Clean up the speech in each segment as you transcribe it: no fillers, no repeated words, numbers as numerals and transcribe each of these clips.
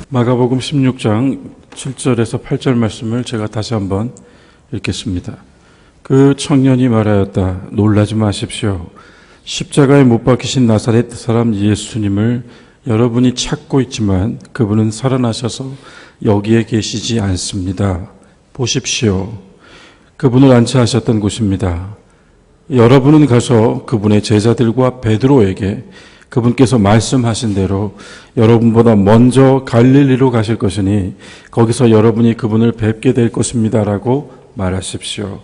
마가복음 16장 7절에서 8절 말씀을 제가 다시 한번 읽겠습니다. 그 청년이 말하였다. 놀라지 마십시오. 십자가에 못 박히신 나사렛 사람 예수님을 여러분이 찾고 있지만 그분은 살아나셔서 여기에 계시지 않습니다. 보십시오. 그분을 안치하셨던 곳입니다. 여러분은 가서 그분의 제자들과 베드로에게 그분께서 말씀하신 대로 여러분보다 먼저 갈릴리로 가실 것이니 거기서 여러분이 그분을 뵙게 될 것입니다. 라고 말하십시오.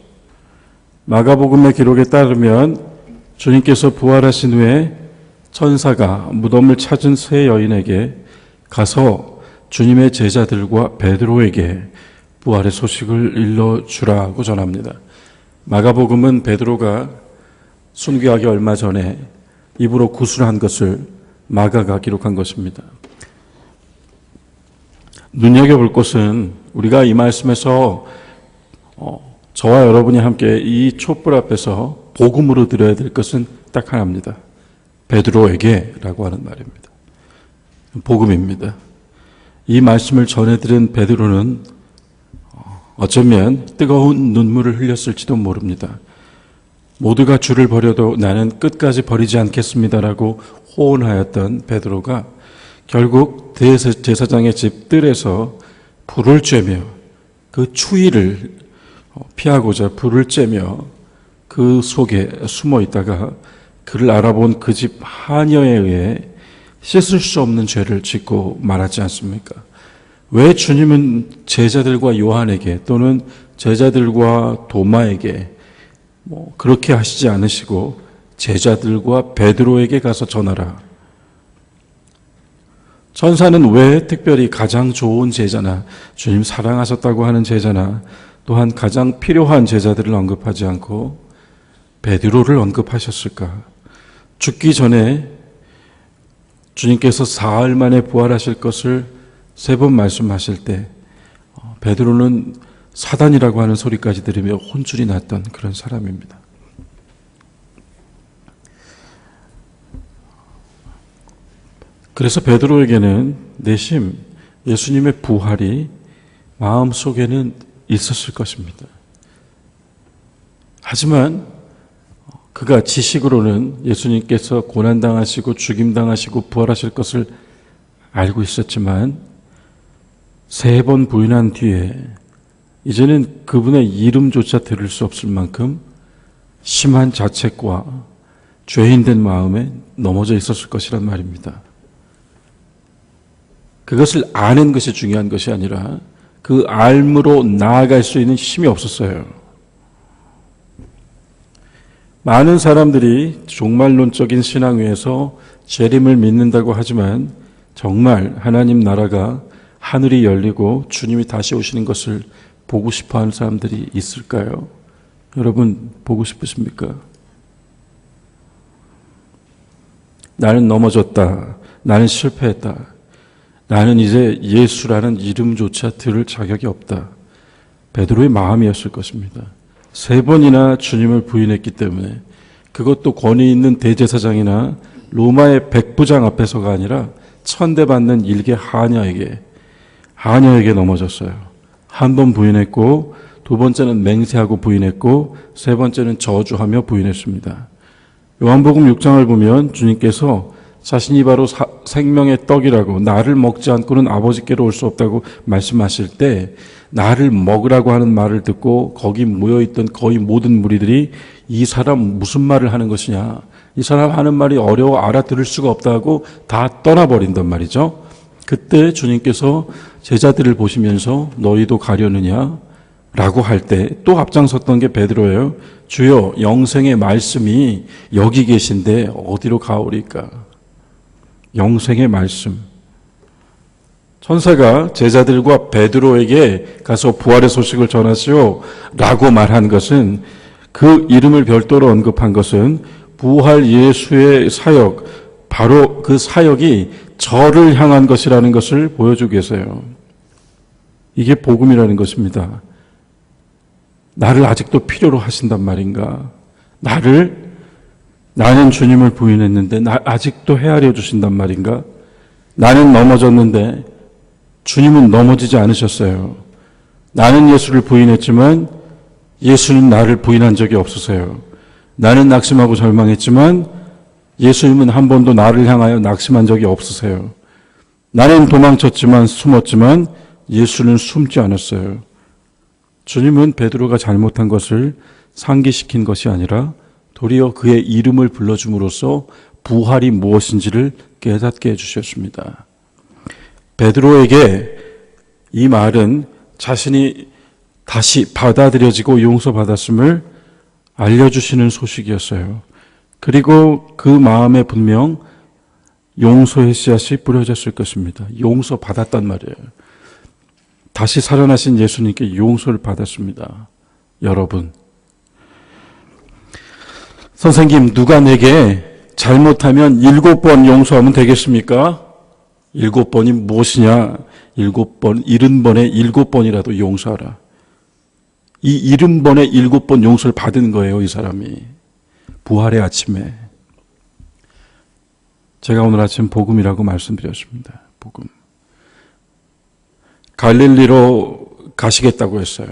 마가복음의 기록에 따르면 주님께서 부활하신 후에 천사가 무덤을 찾은 세 여인에게 가서 주님의 제자들과 베드로에게 부활의 소식을 일러주라고 전합니다. 마가복음은 베드로가 순교하기 얼마 전에 입으로 구술한 것을 마가가 기록한 것입니다. 눈여겨볼 것은 우리가 이 말씀에서 저와 여러분이 함께 이 촛불 앞에서 복음으로 드려야 될 것은 딱 하나입니다. 베드로에게 라고 하는 말입니다. 복음입니다. 이 말씀을 전해드린 베드로는 어쩌면 뜨거운 눈물을 흘렸을지도 모릅니다. 모두가 주를 버려도 나는 끝까지 버리지 않겠습니다라고 호언하였던 베드로가 결국 대제사장의 집 뜰에서 불을 쬐며 그 추위를 피하고자 불을 쬐며 그 속에 숨어 있다가 그를 알아본 그 집 하녀에 의해 씻을 수 없는 죄를 짓고 말하지 않습니까? 왜 주님은 제자들과 요한에게 또는 제자들과 도마에게 그렇게 하시지 않으시고 제자들과 베드로에게 가서 전하라. 천사는 왜 특별히 가장 좋은 제자나 주님 사랑하셨다고 하는 제자나 또한 가장 필요한 제자들을 언급하지 않고 베드로를 언급하셨을까? 죽기 전에 주님께서 사흘 만에 부활하실 것을 3번 말씀하실 때 베드로는 사단이라고 하는 소리까지 들으며 혼쭐이 났던 그런 사람입니다. 그래서 베드로에게는 내심 예수님의 부활이 마음속에는 있었을 것입니다. 하지만 그가 지식으로는 예수님께서 고난당하시고 죽임당하시고 부활하실 것을 알고 있었지만 3번 부인한 뒤에 이제는 그분의 이름조차 들을 수 없을 만큼 심한 자책과 죄인된 마음에 넘어져 있었을 것이란 말입니다. 그것을 아는 것이 중요한 것이 아니라 그 알므로 나아갈 수 있는 힘이 없었어요. 많은 사람들이 종말론적인 신앙 위에서 재림을 믿는다고 하지만 정말 하나님 나라가 하늘이 열리고 주님이 다시 오시는 것을 보고 싶어 하는 사람들이 있을까요? 여러분 보고 싶으십니까? 나는 넘어졌다. 나는 실패했다. 나는 이제 예수라는 이름조차 들을 자격이 없다. 베드로의 마음이었을 것입니다. 3번이나 주님을 부인했기 때문에 그것도 권위 있는 대제사장이나 로마의 백부장 앞에서가 아니라 천대받는 일개 하녀에게 넘어졌어요. 한 번 부인했고 2번째는 맹세하고 부인했고 3번째는 저주하며 부인했습니다. 요한복음 6장을 보면 주님께서 자신이 바로 생명의 떡이라고 나를 먹지 않고는 아버지께로 올 수 없다고 말씀하실 때 나를 먹으라고 하는 말을 듣고 거기 모여있던 거의 모든 무리들이 이 사람 무슨 말을 하는 것이냐, 이 사람 하는 말이 어려워 알아들을 수가 없다고 다 떠나버린단 말이죠. 그때 주님께서 제자들을 보시면서 너희도 가려느냐 라고 할 때 또 앞장섰던 게 베드로예요. 주여 영생의 말씀이 여기 계신데 어디로 가오리까? 영생의 말씀. 천사가 제자들과 베드로에게 가서 부활의 소식을 전하시오 라고 말한 것은, 그 이름을 별도로 언급한 것은 부활 예수의 사역, 바로 그 사역이 저를 향한 것이라는 것을 보여주기 위해서요. 이게 복음이라는 것입니다. 나를 아직도 필요로 하신단 말인가? 나는 주님을 부인했는데 아직도 헤아려 주신단 말인가? 나는 넘어졌는데 주님은 넘어지지 않으셨어요. 나는 예수를 부인했지만 예수는 나를 부인한 적이 없으세요. 나는 낙심하고 절망했지만 예수님은 한 번도 나를 향하여 낙심한 적이 없으세요. 나는 도망쳤지만 숨었지만 예수는 숨지 않았어요. 주님은 베드로가 잘못한 것을 상기시킨 것이 아니라 도리어 그의 이름을 불러줌으로써 부활이 무엇인지를 깨닫게 해주셨습니다. 베드로에게 이 말은 자신이 다시 받아들여지고 용서받았음을 알려주시는 소식이었어요. 그리고 그 마음에 분명 용서의 씨앗이 뿌려졌을 것입니다. 용서받았단 말이에요. 다시 살아나신 예수님께 용서를 받았습니다. 여러분, 선생님, 누가 내게 잘못하면 7번 용서하면 되겠습니까? 7번이 무엇이냐? 7번, 70번에 7번이라도 용서하라. 이 70번에 7번 용서를 받은 거예요, 이 사람이. 부활의 아침에. 제가 오늘 아침 복음이라고 말씀드렸습니다. 복음. 갈릴리로 가시겠다고 했어요.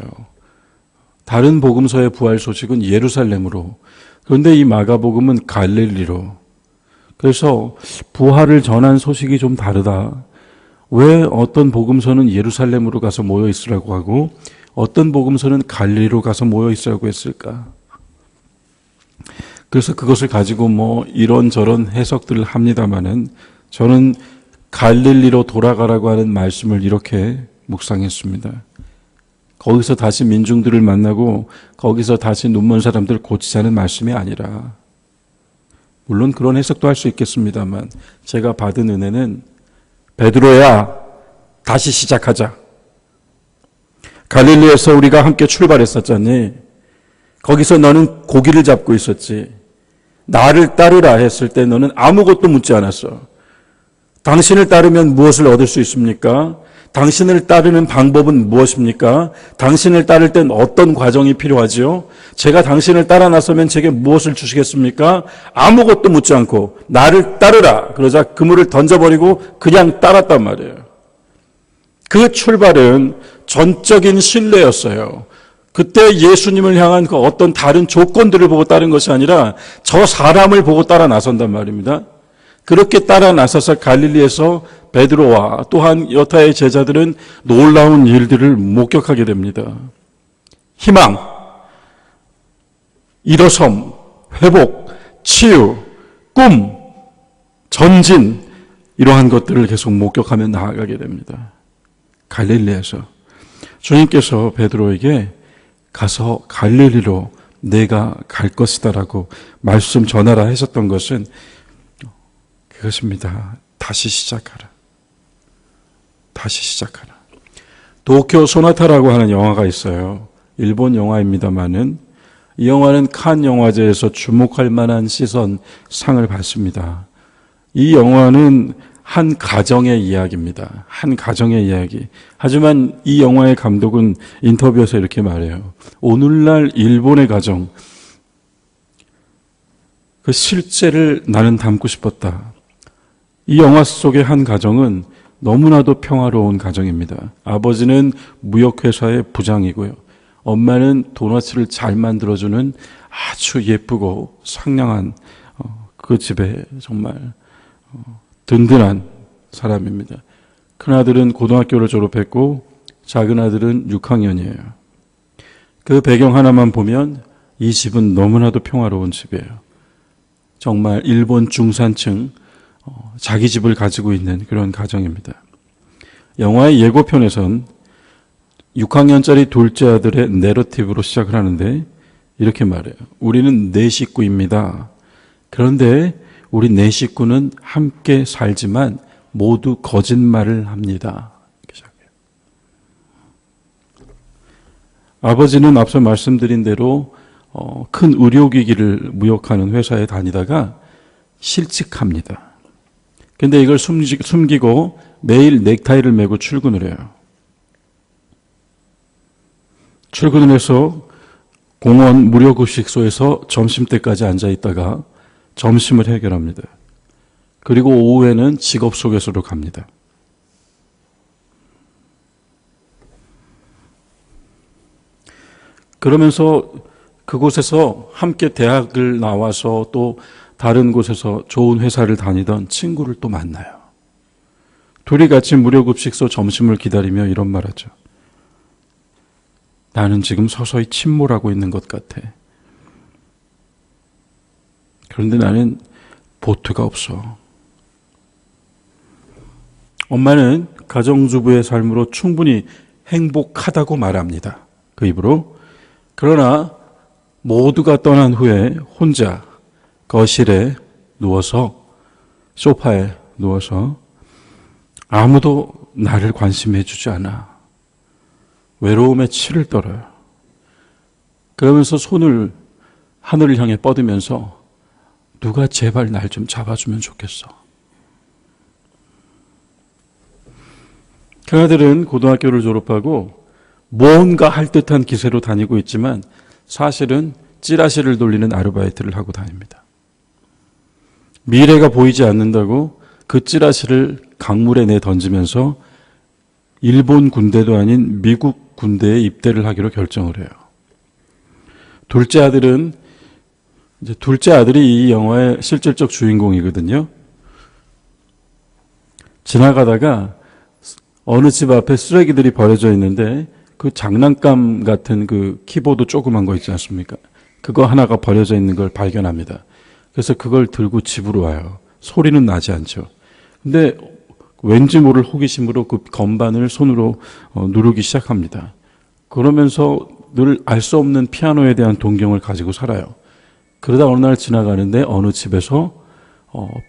다른 복음서의 부활 소식은 예루살렘으로. 그런데 이 마가복음은 갈릴리로. 그래서 부활을 전한 소식이 좀 다르다. 왜 어떤 복음서는 예루살렘으로 가서 모여 있으라고 하고 어떤 복음서는 갈릴리로 가서 모여 있으라고 했을까? 그래서 그것을 가지고 뭐 이런저런 해석들을 합니다마는 저는 갈릴리로 돌아가라고 하는 말씀을 이렇게 묵상했습니다. 거기서 다시 민중들을 만나고 거기서 다시 눈먼 사람들을 고치자는 말씀이 아니라, 물론 그런 해석도 할 수 있겠습니다만 제가 받은 은혜는 베드로야, 다시 시작하자. 갈릴리에서 우리가 함께 출발했었잖니. 거기서 너는 고기를 잡고 있었지. 나를 따르라 했을 때 너는 아무것도 묻지 않았어. 당신을 따르면 무엇을 얻을 수 있습니까? 당신을 따르는 방법은 무엇입니까? 당신을 따를 땐 어떤 과정이 필요하지요? 제가 당신을 따라 나서면 제게 무엇을 주시겠습니까? 아무것도 묻지 않고 나를 따르라. 그러자 그물을 던져버리고 그냥 따랐단 말이에요. 그 출발은 전적인 신뢰였어요. 그때 예수님을 향한 그 어떤 다른 조건들을 보고 따른 것이 아니라 저 사람을 보고 따라 나선단 말입니다. 그렇게 따라 나서서 갈릴리에서 베드로와 또한 여타의 제자들은 놀라운 일들을 목격하게 됩니다. 희망, 일어섬, 회복, 치유, 꿈, 전진, 이러한 것들을 계속 목격하며 나아가게 됩니다. 갈릴리에서 주님께서 베드로에게 가서 갈릴리로 내가 갈 것이다라고 말씀 전하라 하셨던 것은 그것입니다. 다시 시작하라. 다시 시작하라. 도쿄 소나타라고 하는 영화가 있어요. 일본 영화입니다만은 이 영화는 칸 영화제에서 주목할 만한 시선 상을 받습니다. 이 영화는 한 가정의 이야기입니다. 한 가정의 이야기. 하지만 이 영화의 감독은 인터뷰에서 이렇게 말해요. 오늘날 일본의 가정, 그 실제를 나는 담고 싶었다. 이 영화 속의 한 가정은 너무나도 평화로운 가정입니다. 아버지는 무역회사의 부장이고요. 엄마는 도너츠를 잘 만들어주는 아주 예쁘고 상냥한 그 집에 정말 든든한 사람입니다. 큰아들은 고등학교를 졸업했고 작은 아들은 6학년이에요. 그 배경 하나만 보면 이 집은 너무나도 평화로운 집이에요. 정말 일본 중산층 자기 집을 가지고 있는 그런 가정입니다. 영화의 예고편에선 6학년짜리 둘째 아들의 내러티브로 시작을 하는데 이렇게 말해요. 우리는 4식구입니다. 그런데 우리 4식구는 함께 살지만 모두 거짓말을 합니다. 이렇게 시작해요. 아버지는 앞서 말씀드린 대로 큰 의료기기를 무역하는 회사에 다니다가 실직합니다. 근데 이걸 숨기고 매일 넥타이를 메고 출근을 해요. 출근을 해서 공원 무료급식소에서 점심때까지 앉아있다가 점심을 해결합니다. 그리고 오후에는 직업소개서로 갑니다. 그러면서 그곳에서 함께 대학을 나와서 또 다른 곳에서 좋은 회사를 다니던 친구를 또 만나요. 둘이 같이 무료급식소 점심을 기다리며 이런 말하죠. 나는 지금 서서히 침몰하고 있는 것 같아. 그런데 나는 보트가 없어. 엄마는 가정주부의 삶으로 충분히 행복하다고 말합니다. 그 입으로. 그러나 모두가 떠난 후에 혼자 거실에 누워서 소파에 누워서 아무도 나를 관심해 주지 않아. 외로움에 치를 떨어요. 그러면서 손을 하늘을 향해 뻗으면서 누가 제발 날 좀 잡아주면 좋겠어. 그 아들은 고등학교를 졸업하고 뭔가 할 듯한 기세로 다니고 있지만 사실은 찌라시를 돌리는 아르바이트를 하고 다닙니다. 미래가 보이지 않는다고 그 찌라시를 강물에 내 던지면서 일본 군대도 아닌 미국 군대에 입대를 하기로 결정을 해요. 둘째 아들이 이 영화의 실질적 주인공이거든요. 지나가다가 어느 집 앞에 쓰레기들이 버려져 있는데 그 장난감 같은 그 키보드 조그만 거 있지 않습니까? 그거 하나가 버려져 있는 걸 발견합니다. 그래서 그걸 들고 집으로 와요. 소리는 나지 않죠. 근데 왠지 모를 호기심으로 그 건반을 손으로 누르기 시작합니다. 그러면서 늘 알 수 없는 피아노에 대한 동경을 가지고 살아요. 그러다 어느 날 지나가는데 어느 집에서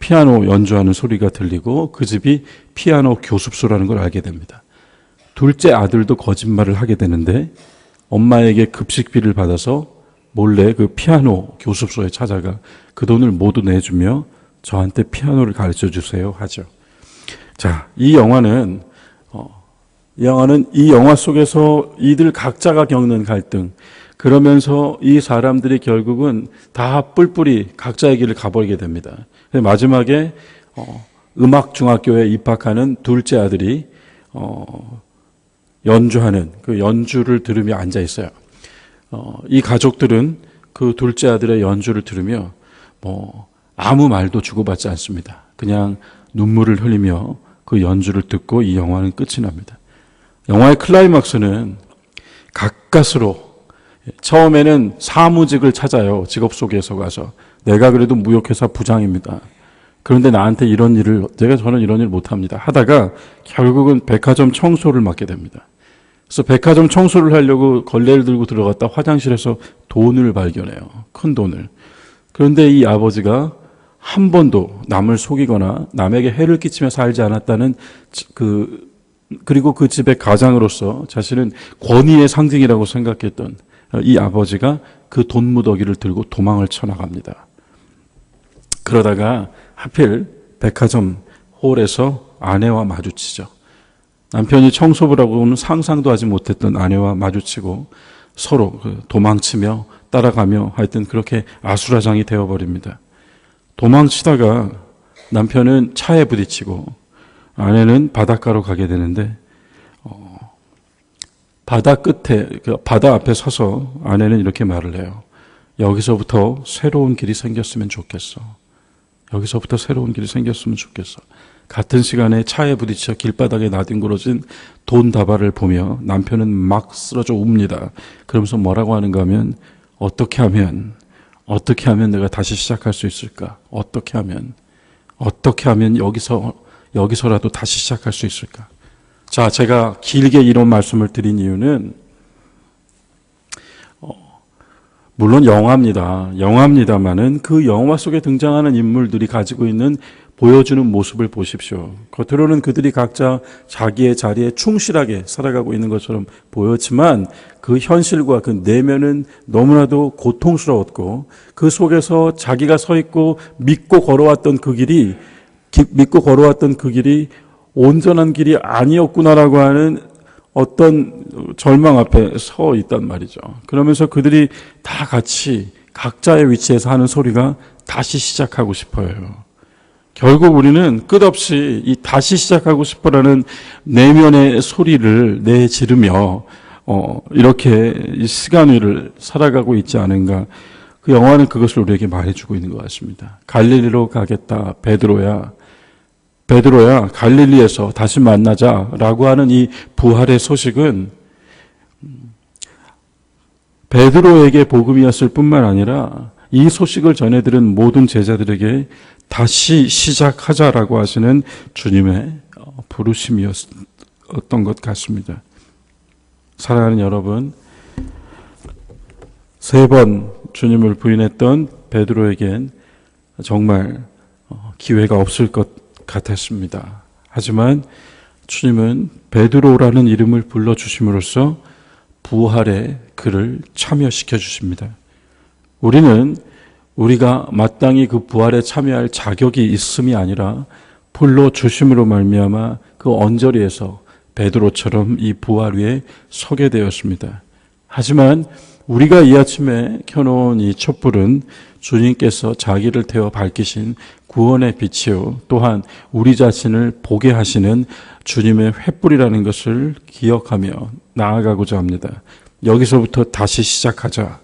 피아노 연주하는 소리가 들리고 그 집이 피아노 교습소라는 걸 알게 됩니다. 둘째 아들도 거짓말을 하게 되는데 엄마에게 급식비를 받아서 몰래 그 피아노 교습소에 찾아가 그 돈을 모두 내주며 저한테 피아노를 가르쳐 주세요 하죠. 자, 이 영화는 이 영화 속에서 이들 각자가 겪는 갈등, 그러면서 이 사람들이 결국은 다 뿔뿔이 각자의 길을 가버리게 됩니다. 마지막에 음악중학교에 입학하는 둘째 아들이 연주하는 그 연주를 들으며 앉아 있어요. 이 가족들은 그 둘째 아들의 연주를 들으며 아무 말도 주고받지 않습니다. 그냥 눈물을 흘리며 그 연주를 듣고 이 영화는 끝이 납니다. 영화의 클라이막스는 가까스로 처음에는 사무직을 찾아요. 직업 소개서 가서. 내가 그래도 무역회사 부장입니다. 그런데 나한테 이런 일을, 저는 이런 일 못합니다. 하다가 결국은 백화점 청소를 맡게 됩니다. 그래서 백화점 청소를 하려고 걸레를 들고 들어갔다 화장실에서 돈을 발견해요. 큰 돈을. 그런데 이 아버지가 한 번도 남을 속이거나 남에게 해를 끼치며 살지 않았다는 그리고 그 집의 가장으로서 자신은 권위의 상징이라고 생각했던 이 아버지가 그 돈무더기를 들고 도망을 쳐나갑니다. 그러다가 하필 백화점 홀에서 아내와 마주치죠. 남편이 청소부를 하고는 상상도 하지 못했던 아내와 마주치고 서로 도망치며 따라가며 하여튼 그렇게 아수라장이 되어버립니다. 도망치다가 남편은 차에 부딪히고 아내는 바닷가로 가게 되는데 바다 끝에, 바다 앞에 서서 아내는 이렇게 말을 해요. 여기서부터 새로운 길이 생겼으면 좋겠어. 여기서부터 새로운 길이 생겼으면 좋겠어. 같은 시간에 차에 부딪혀 길바닥에 나뒹굴어진 돈 다발을 보며 남편은 막 쓰러져 웁니다. 그러면서 뭐라고 하는가 하면 어떻게 하면 내가 다시 시작할 수 있을까? 어떻게 하면 여기서라도 다시 시작할 수 있을까? 자, 제가 길게 이런 말씀을 드린 이유는 물론 영화입니다만은 그 영화 속에 등장하는 인물들이 가지고 있는 보여주는 모습을 보십시오. 겉으로는 그들이 각자 자기의 자리에 충실하게 살아가고 있는 것처럼 보였지만 그 현실과 그 내면은 너무나도 고통스러웠고 그 속에서 자기가 서 있고 믿고 걸어왔던 그 길이 온전한 길이 아니었구나라고 하는 어떤 절망 앞에 서 있단 말이죠. 그러면서 그들이 다 같이 각자의 위치에서 하는 소리가 다시 시작하고 싶어요. 결국 우리는 끝없이 이 다시 시작하고 싶어라는 내면의 소리를 내지르며 이렇게 이 시간 위를 살아가고 있지 않은가. 그 영화는 그것을 우리에게 말해주고 있는 것 같습니다. 갈릴리로 가겠다. 베드로야, 갈릴리에서 다시 만나자라고 하는 이 부활의 소식은 베드로에게 복음이었을 뿐만 아니라 이 소식을 전해들은 모든 제자들에게 다시 시작하자라고 하시는 주님의 부르심이었던 것 같습니다. 사랑하는 여러분, 3번 주님을 부인했던 베드로에겐 정말 기회가 없을 것 같았습니다. 하지만 주님은 베드로라는 이름을 불러주심으로써 부활에 그를 참여시켜 주십니다. 우리는 우리가 마땅히 그 부활에 참여할 자격이 있음이 아니라 불러주심으로 말미암아 그 언저리에서 베드로처럼 이 부활 위에 서게 되었습니다. 하지만 우리가 이 아침에 켜놓은 이 촛불은 주님께서 자기를 태워 밝히신 구원의 빛이요, 또한 우리 자신을 보게 하시는 주님의 횃불이라는 것을 기억하며 나아가고자 합니다. 여기서부터 다시 시작하자.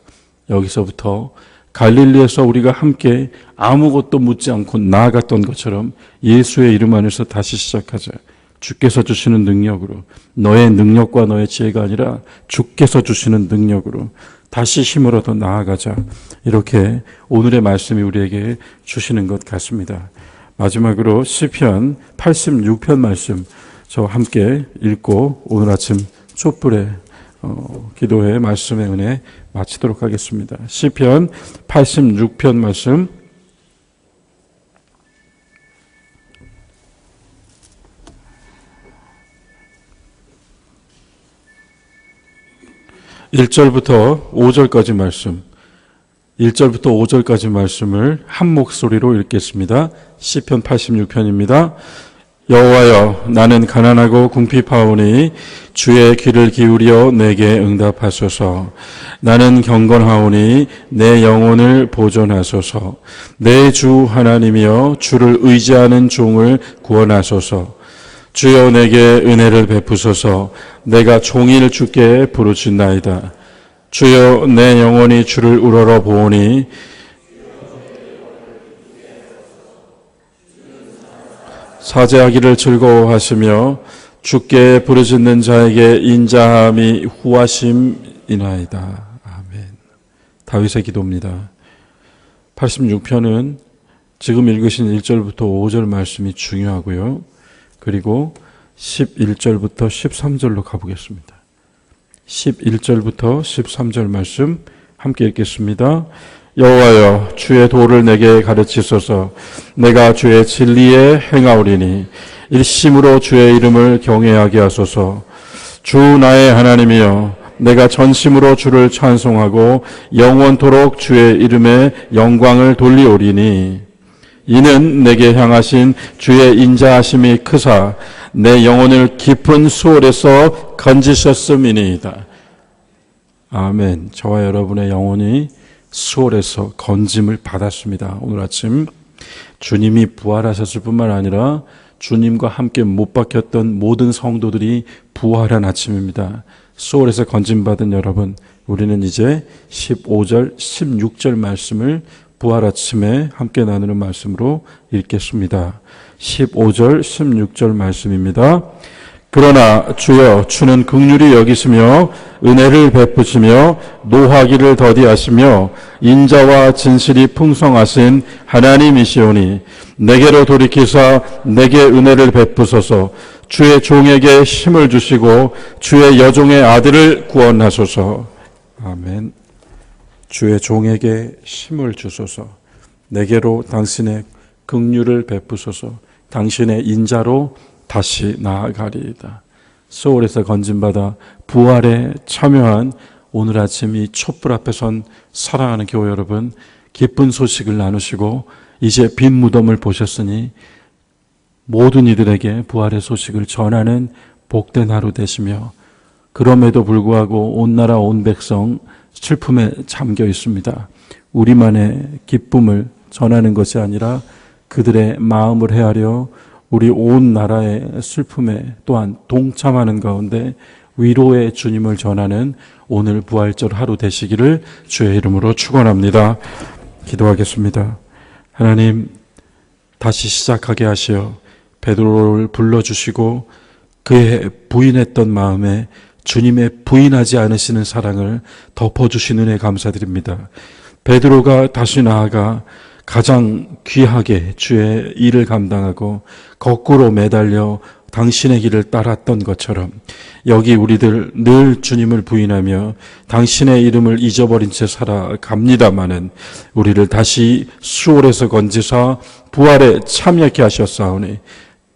여기서부터 갈릴리에서 우리가 함께 아무것도 묻지 않고 나아갔던 것처럼 예수의 이름 안에서 다시 시작하자. 주께서 주시는 능력으로, 너의 능력과 너의 지혜가 아니라 주께서 주시는 능력으로 다시 힘을 얻어 나아가자. 이렇게 오늘의 말씀이 우리에게 주시는 것 같습니다. 마지막으로 시편 86편 말씀 저와 함께 읽고 오늘 아침 촛불의 기도회 말씀의 은혜 마치도록 하겠습니다. 시편 86편 말씀 1절부터 5절까지 말씀, 1절부터 5절까지 말씀을 한 목소리로 읽겠습니다. 시편 86편입니다. 여호와여, 나는 가난하고 궁핍하오니 주의 귀를 기울여 내게 응답하소서. 나는 경건하오니 내 영혼을 보존하소서. 내 주 하나님이여, 주를 의지하는 종을 구원하소서. 주여, 내게 은혜를 베푸소서. 내가 종일 주께 부르짖나이다. 주여, 내 영혼이 주를 우러러 보오니 사죄하기를 즐거워하시며 주께 부르짖는 자에게 인자함이 후하심이나이다. 아멘. 다윗의 기도입니다. 86편은 지금 읽으신 1절부터 5절 말씀이 중요하고요. 그리고 11절부터 13절로 가보겠습니다. 11절부터 13절 말씀 함께 읽겠습니다. 여호와여, 주의 도를 내게 가르치소서. 내가 주의 진리에 행하오리니 일심으로 주의 이름을 경외하게 하소서. 주 나의 하나님이여, 내가 전심으로 주를 찬송하고 영원토록 주의 이름에 영광을 돌리오리니 이는 내게 향하신 주의 인자하심이 크사 내 영혼을 깊은 수월에서 건지셨음이니이다. 아멘. 저와 여러분의 영혼이 수월에서 건짐을 받았습니다. 오늘 아침 주님이 부활하셨을 뿐만 아니라 주님과 함께 못 박혔던 모든 성도들이 부활한 아침입니다. 수월에서 건짐받은 여러분, 우리는 이제 15절, 16절 말씀을 부활 아침에 함께 나누는 말씀으로 읽겠습니다. 15절, 16절 말씀입니다. 그러나 주여, 주는 긍휼히 여기시며 은혜를 베푸시며 노하기를 더디하시며 인자와 진실이 풍성하신 하나님이시오니 내게로 돌이키사 내게 은혜를 베푸소서. 주의 종에게 힘을 주시고 주의 여종의 아들을 구원하소서. 아멘. 주의 종에게 힘을 주소서. 내게로 당신의 긍휼을 베푸소서. 당신의 인자로 다시 나아가리이다. 소울에서 건진받아 부활에 참여한 오늘 아침 이 촛불 앞에 선 사랑하는 교회 여러분, 기쁜 소식을 나누시고 이제 빈 무덤을 보셨으니 모든 이들에게 부활의 소식을 전하는 복된 하루 되시며, 그럼에도 불구하고 온 나라 온 백성 슬픔에 잠겨 있습니다. 우리만의 기쁨을 전하는 것이 아니라 그들의 마음을 헤아려 우리 온 나라의 슬픔에 또한 동참하는 가운데 위로의 주님을 전하는 오늘 부활절 하루 되시기를 주의 이름으로 축원합니다. 기도하겠습니다. 하나님, 다시 시작하게 하시어 베드로를 불러주시고 그의 부인했던 마음에 주님의 부인하지 않으시는 사랑을 덮어주신 은혜 감사드립니다. 베드로가 다시 나아가 가장 귀하게 주의 일을 감당하고 거꾸로 매달려 당신의 길을 따랐던 것처럼 여기 우리들 늘 주님을 부인하며 당신의 이름을 잊어버린 채 살아갑니다마는 우리를 다시 수월에서 건지사 부활에 참여케 하셨사오니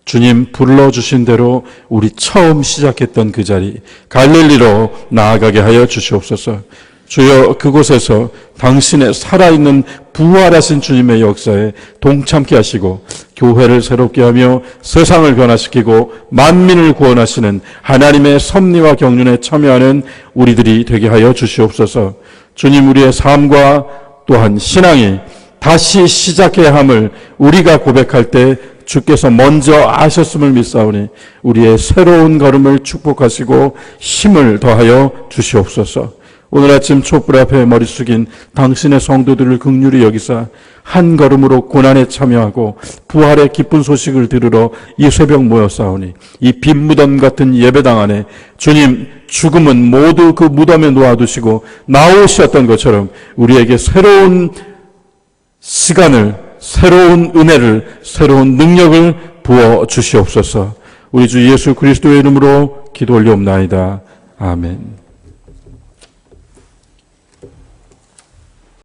주님 불러주신 대로 우리 처음 시작했던 그 자리 갈릴리로 나아가게 하여 주시옵소서. 주여, 그곳에서 당신의 살아있는 부활하신 주님의 역사에 동참케 하시고 교회를 새롭게 하며 세상을 변화시키고 만민을 구원하시는 하나님의 섭리와 경륜에 참여하는 우리들이 되게 하여 주시옵소서. 주님, 우리의 삶과 또한 신앙이 다시 시작해야 함을 우리가 고백할 때 주께서 먼저 아셨음을 믿사오니 우리의 새로운 걸음을 축복하시고 힘을 더하여 주시옵소서. 오늘 아침 촛불 앞에 머리 숙인 당신의 성도들을 긍휼히 여기사 한 걸음으로 고난에 참여하고 부활의 기쁜 소식을 들으러 이 새벽 모였사오니 이 빈 무덤 같은 예배당 안에 주님, 죽음은 모두 그 무덤에 놓아두시고 나오셨던 것처럼 우리에게 새로운 시간을, 새로운 은혜를, 새로운 능력을 부어 주시옵소서. 우리 주 예수 그리스도의 이름으로 기도 올리옵나이다. 아멘.